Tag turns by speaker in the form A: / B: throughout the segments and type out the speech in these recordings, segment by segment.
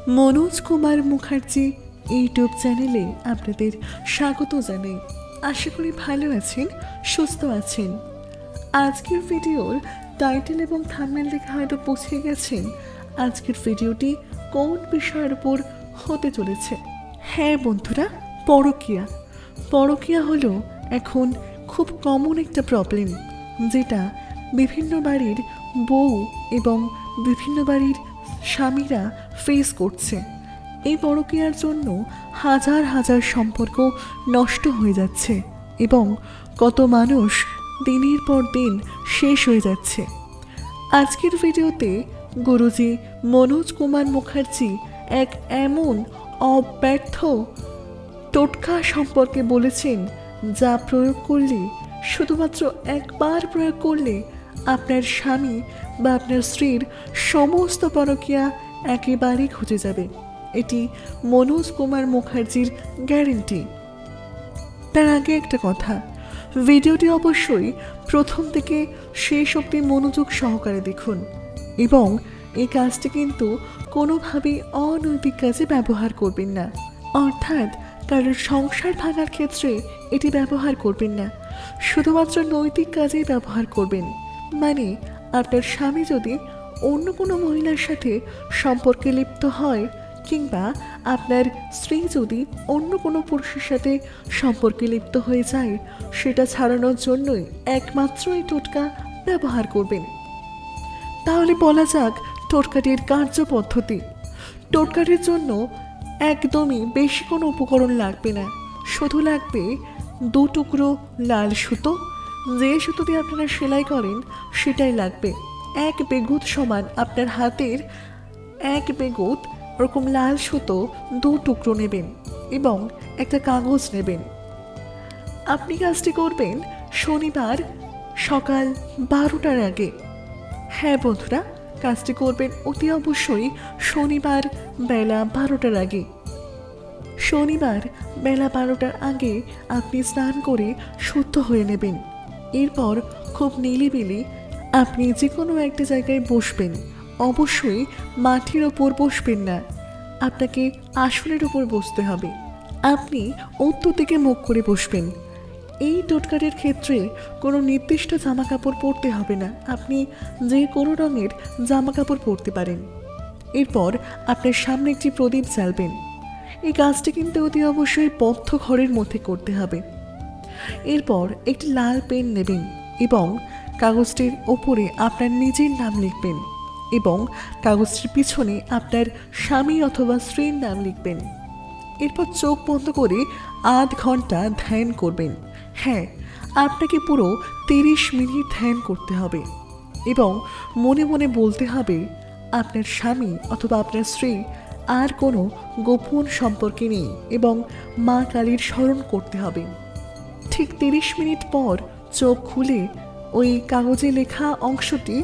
A: Manoj Kumar Mukherjee YouTube চ্যানেলে আপনাদের স্বাগত জানাই। আশা করি ভালো আছেন, সুস্থ আছেন। আজকের ভিডিওর টাইটেল এবং থাম্বনেল দেখে হয়তো বুঝে গেছেন আজকের ভিডিওটি কোন বিষয়ের উপর হতে চলেছে। হ্যাঁ বন্ধুরা, পরকীয়া। পরকীয়া হলো এখন খুব কমন একটা প্রবলেম, যেটা বিভিন্ন বাড়ির বউ এবং বিভিন্ন বাড়ির স্বামীরা ফেস করছে। এই পরকীয়ার জন্য হাজার হাজার সম্পর্ক নষ্ট হয়ে যাচ্ছে এবং কত মানুষ দিনের পর দিন শেষ হয়ে যাচ্ছে। আজকের ভিডিওতে গুরুজি মনোজ কুমার মুখার্জি এক এমন অব্যর্থ টোটকা সম্পর্কে বলেছেন, যা প্রয়োগ করলে, শুধুমাত্র একবার প্রয়োগ করলে আপনার স্বামী বা আপনার স্ত্রীর সমস্ত পরকীয়া একেবারেই ঘুচে যাবে। এটি মনোজ কুমার মুখার্জির গ্যারেন্টি। তার আগে একটা কথা, ভিডিওটি অবশ্যই প্রথম থেকে শেষ অবধি মনোযোগ সহকারে দেখুন এবং এই কাজটি কিন্তু কোনোভাবেই অনৈতিক কাজে ব্যবহার করবেন না। অর্থাৎ কারোর সংসার ভাঙার ক্ষেত্রে এটি ব্যবহার করবেন না, শুধুমাত্র নৈতিক কাজেই ব্যবহার করবেন। মানে আপনার স্বামী যদি অন্য কোনো মহিলার সাথে সম্পর্কে লিপ্ত হয় কিংবা আপনার স্ত্রী যদি অন্য কোনো পুরুষের সাথে সম্পর্কে লিপ্ত হয়ে যায়, সেটা ছাড়ানোর জন্যই একমাত্র এই টোটকা ব্যবহার করবেন। তাহলে বলা যাক টোটকাটির কার্যপদ্ধতি। টোটকাটির জন্য একদমই বেশি কোনো উপকরণ লাগবে না, শুধু লাগবে 2 টুকরো লাল সুতো। যে সুতো দিয়ে আপনারা সেলাই করেন সেটাই লাগবে। 1 বেগুত সমান আপনার হাতের 1 বেগুত ওরকম লাল সুতো 2 টুকরো নেবেন এবং একটা কাগজ নেবেন। আপনি কাজটি করবেন শনিবার সকাল 12টার আগে। হ্যাঁ বন্ধুরা, কাজটি করবেন অতি অবশ্যই শনিবার বেলা 12টার আগে। শনিবার বেলা 12টার আগে আপনি স্নান করে শুদ্ধ হয়ে নেবেন। এরপর খুব নিরিবিলি আপনি যে কোনো একটা জায়গায় বসবেন। অবশ্যই মাটির ওপর বসবেন না, আপনাকে আসনের উপর বসতে হবে। আপনি উত্তর দিকে মুখ করে বসবেন। এই টোটকাটির ক্ষেত্রে কোনো নির্দিষ্ট জামা কাপড় পরতে হবে না, আপনি যে কোনো রঙের জামা কাপড় পরতে পারেন। এরপর আপনার সামনে একটি প্রদীপ জ্বালবেন। এই কাজটি কিন্তু অতি অবশ্যই বদ্ধ ঘরের মধ্যে করতে হবে। এরপর একটি লাল পেন নেবেন এবং কাগজটির ওপরে আপনার নিজের নাম লিখবেন এবং কাগজটির পিছনে আপনার স্বামী অথবা স্ত্রীর নাম লিখবেন। এরপর চোখ বন্ধ করে আধ ঘন্টা ধ্যান করবেন। হ্যাঁ, আপনাকে পুরো 30 মিনিট ধ্যান করতে হবে এবং মনে মনে বলতে হবে আপনার স্বামী অথবা আপনার স্ত্রী আর কোনো গোপন সম্পর্কে নেই এবং মা কালীর স্মরণ করতে হবে। ঠিক 30 মিনিট পর চোখ খুলে ওই কাগজে লেখা অংশটি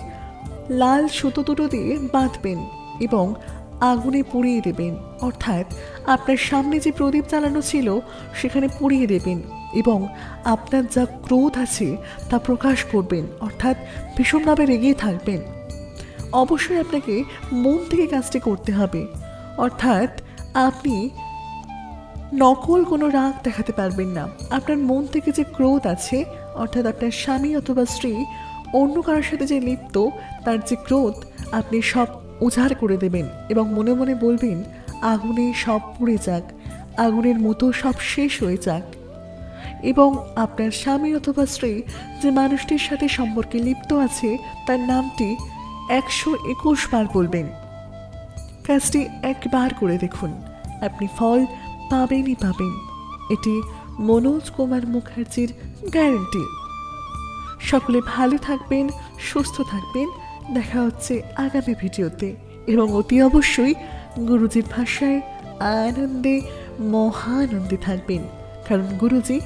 A: লাল সুতো দুটো দিয়ে বাঁধবেন এবং আগুনে পুড়িয়ে দেবেন। অর্থাৎ আপনার সামনে যে প্রদীপ জ্বালানো ছিল সেখানে পুড়িয়ে দেবেন এবং আপনার যা ক্রোধ আছে তা প্রকাশ করবেন, অর্থাৎ ভীষণভাবে রেগে থাকবেন। অবশ্যই আপনাকে মন থেকে কাজটি করতে হবে, অর্থাৎ আপনি নকল কোনো রাগ দেখাতে পারবেন না। আপনার মন থেকে যে ক্রোধ আছে, অর্থাৎ আপনার স্বামী অথবা স্ত্রী অন্য কারোর সাথে যে লিপ্ত, তার যে ক্রোধ আপনি সব উজাড় করে দেবেন এবং মনে মনে বলবেন আগুনে সব পুড়ে যাক, আগুনের মতো সব শেষ হয়ে যাক। এবং আপনার স্বামী অথবা স্ত্রী যে মানুষটির সাথে সম্পর্কে লিপ্ত আছে তার নামটি 121 বার বলবেন। কাজটি একবার করে দেখুন, আপনি ফল পাবেনই পাবেন। এটি মনোজ কুমার মুখার্জির গ্যারেন্টি। সকলে ভালো থাকবেন, সুস্থ থাকবেন। দেখা হচ্ছে আগামী ভিডিওতে এবং অতি অবশ্যই গুরুজির ভাষায় আনন্দে মহানন্দে থাকবেন, কারণ গুরুজি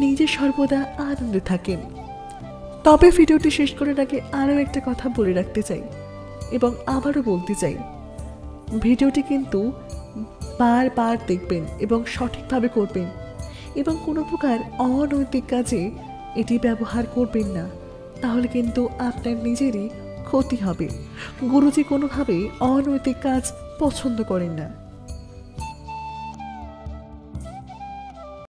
A: নিজে সর্বদা আনন্দে থাকেন। তবে ভিডিওটি শেষ করার আগে আরও একটা কথা বলে রাখতে চাই এবং আবারও বলতে চাই, ভিডিওটি কিন্তু বারবার দেখবেন এবং সঠিকভাবে করবেন এবং কোনো প্রকার অনৈতিক কাজে এটি ব্যবহার করবেন না, তাহলে কিন্তু আপনার নিজেরই ক্ষতি হবে। গুরুজি কোনোভাবেই অনৈতিক কাজ পছন্দ করেন না।